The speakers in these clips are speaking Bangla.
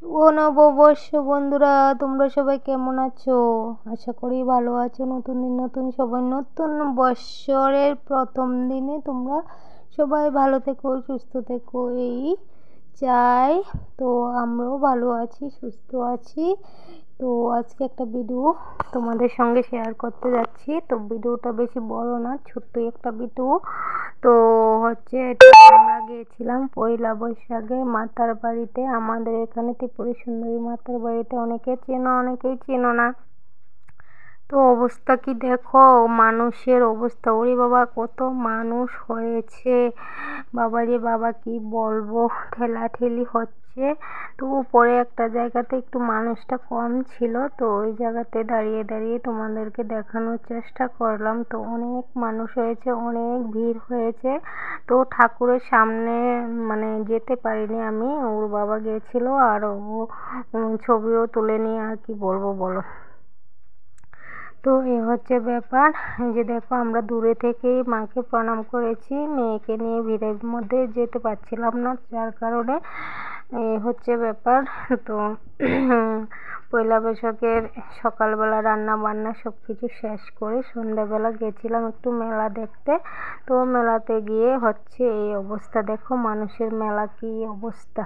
শুভ নববর্ষ বন্ধুরা, তোমরা সবাই কেমন আছো? আশা করি ভালো আছো। নতুন দিন, নতুন সবাই, নতুন বৎসরের প্রথম দিনে তোমরা সবাই ভালো থেকো, সুস্থ থেকো, এই চাই। তো আমরাও ভালো আছি, সুস্থ আছি। তো আজকে একটা ভিডিও তোমাদের সঙ্গে শেয়ার করতে যাচ্ছি। তো ভিডিওটা বেশি বড় না, ছোট্ট একটা ভিডিও। তো এটা আমরা গিয়েছিলাম পয়লা বৈশাখে মাতার বাড়িতে। আমাদের এখানে ত্রিপুরা সুন্দরী মাতার বাড়িতে অনেকে চেনো, অনেকেই চেনো না। তো অবস্থা কি দেখো, মানুষের অবস্থা, ওরে বাবা কত মানুষ হয়েছে, বাবারে বাবা কি বলবো, ঠেলাঠেলি হচ্ছে। তো উপরে একটা জায়গাতে একটু মানুষটা কম ছিল, তো ওই জায়গাতে দাঁড়িয়ে দাঁড়িয়ে তোমাদেরকে দেখানোর চেষ্টা করলাম। তো অনেক মানুষ হয়েছে, অনেক ভিড় হয়েছে। তো ঠাকুরের সামনে মানে যেতে পারিনি আমি, ওর বাবা গিয়েছিল আর ও ছবিও তুলে নিয়ে, আর কি বলবো বলো। তো এ হচ্ছে ব্যাপার, যে দেখো আমরা দূরে থেকেই মাকে প্রণাম করেছি, মেয়েকে নিয়ে ভিড়ের মধ্যে যেতে পারছিলাম না, যার কারণে এই হচ্ছে ব্যাপার। তো পয়লা বৈশাখের সকালবেলা রান্না বান্না সব কিছু শেষ করে সন্ধ্যাবেলা গেছিলাম একটু মেলা দেখতে। তো মেলাতে গিয়ে হচ্ছে এই অবস্থা, দেখো মানুষের মেলা কি অবস্থা।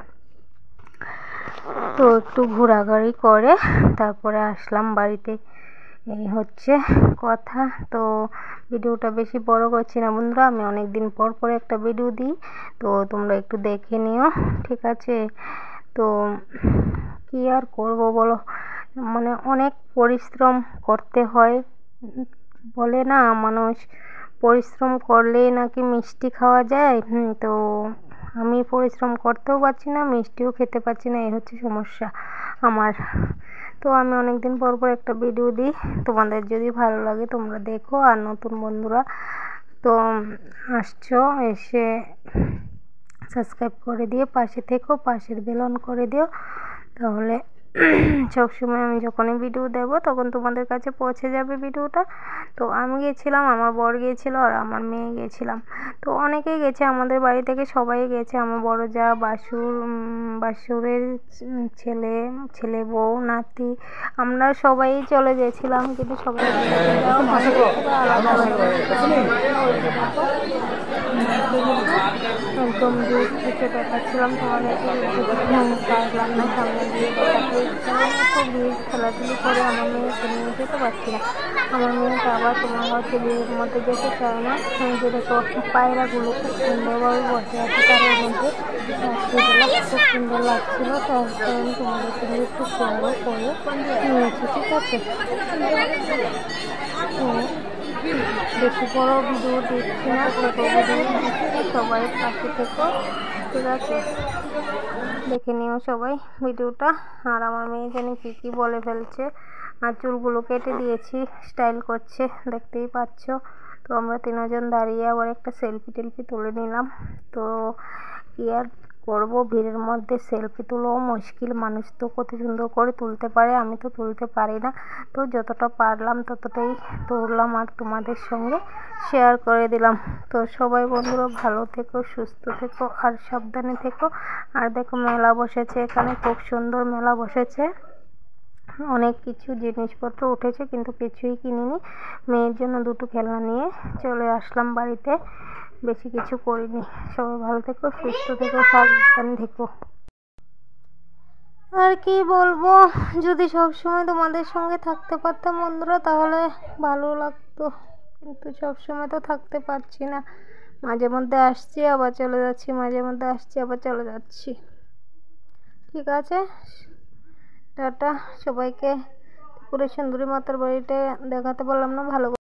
তো একটু ঘোরাঘুরি করে তারপরে আসলাম বাড়িতে, এই হচ্ছে কথা। তো ভিডিওটা বেশি বড় করছি না বন্ধুরা, আমি অনেক দিন পর পর একটা ভিডিও দিই, তো তোমরা একটু দেখে নিও, ঠিক আছে? তো কি আর করব বলো, মানে অনেক পরিশ্রম করতে হয়, বলে না মানুষ পরিশ্রম করলেই নাকি মিষ্টি খাওয়া যায়। তো আমি পরিশ্রম করতেও পারছি না, মিষ্টিও খেতে পারছি না, এই হচ্ছে সমস্যা আমার। তো আমি অনেকদিন পর পর একটা ভিডিও দিই, তোমাদের যদি ভালো লাগে তোমরা দেখো। আর নতুন বন্ধুরা তো আসছো, এসে সাবস্ক্রাইব করে দিয়ে পাশে থেকো, পাশের বেল অন করে দিও, তাহলে সবসময় আমি যখনই ভিডিও দেব তখন তোমাদের কাছে পৌঁছে যাবে ভিডিওটা। তো আমি গিয়েছিলাম, আমার বর গিয়েছিল আর আমার মেয়ে গিয়েছিলাম। তো অনেকেই গেছে আমাদের বাড়ি থেকে, সবাই গেছে, আমার বড় যা, বাসুরের ছেলে বউ নাতি, আমরা সবাই চলে গেছিলাম, কিন্তু সবাই আলাদা একদম দূর থেকে দেখাচ্ছিলাম তোমাদেরকে, রান্নার সামনে দিয়ে দেখাতে খুব ভিড়, খেলাধুলি করে আমার মেয়েকে নিয়ে যেতে পারছি না। আমার মেয়েটা আবার তোমার হচ্ছে ভিড়ের মধ্যে যেতে চায় না, যে দেখো পায়রাগুলো খুব সুন্দরভাবে বসে আছে তার মধ্যে, খুব সুন্দর লাগছিল। তার কারণে তোমাদেরকে নিয়ে একটু শেয়ারও করে নিয়েছি, ঠিক আছে? বেশি বড় ভিডিও দেখছি না, ছোটো ভিডিও দিচ্ছি, সবাই পাশে থেকো, ঠিক আছে? দেখে নিও সবাই ভিডিওটা। আর আমার মেয়ে জানি কী কী বলে ফেলছে, আর চুলগুলো কেটে দিয়েছি, স্টাইল করছে, দেখতেই পাচ্ছ। তো আমরা তিনজন দাঁড়িয়ে আবার একটা সেলফি টেলফি তুলে নিলাম। তো কি আর করবো, ভিড়ের মধ্যে সেলফি তোলাও মুশকিল, মানুষ তো কত সুন্দর করে তুলতে পারে, আমি তো তুলতে পারি না। তো যতটা পারলাম ততটাই তুললাম আর তোমাদের সঙ্গে শেয়ার করে দিলাম। তো সবাই বন্ধুরা ভালো থেকো, সুস্থ থেকো আর সাবধানে থেকো। আর দেখো মেলা বসেছে এখানে, খুব সুন্দর মেলা বসেছে, অনেক কিছু জিনিসপত্র উঠেছে কিন্তু কিছুই কিনিনি। মেয়ের জন্য দুটো খেলনা নিয়ে চলে আসলাম বাড়িতে, বেশি কিছু করিনি। সবাই ভালো থেকো, সুস্থ থেকো, সাবধানে থেকো। আর কি বলবো, যদি সব সময় তোমাদের সঙ্গে থাকতে পারতাম বন্ধুরা তাহলে ভালো লাগতো, কিন্তু সব সময় তো থাকতে পারছি না। মাঝে মধ্যে আসছি আবার চলে যাচ্ছি, মাঝে মধ্যে আসছি আবার চলে যাচ্ছি, ঠিক আছে? টাটা সবাইকে। ত্রিপুরা সুন্দরী মাতার বাড়িটা দেখাতে পারলাম না ভালো।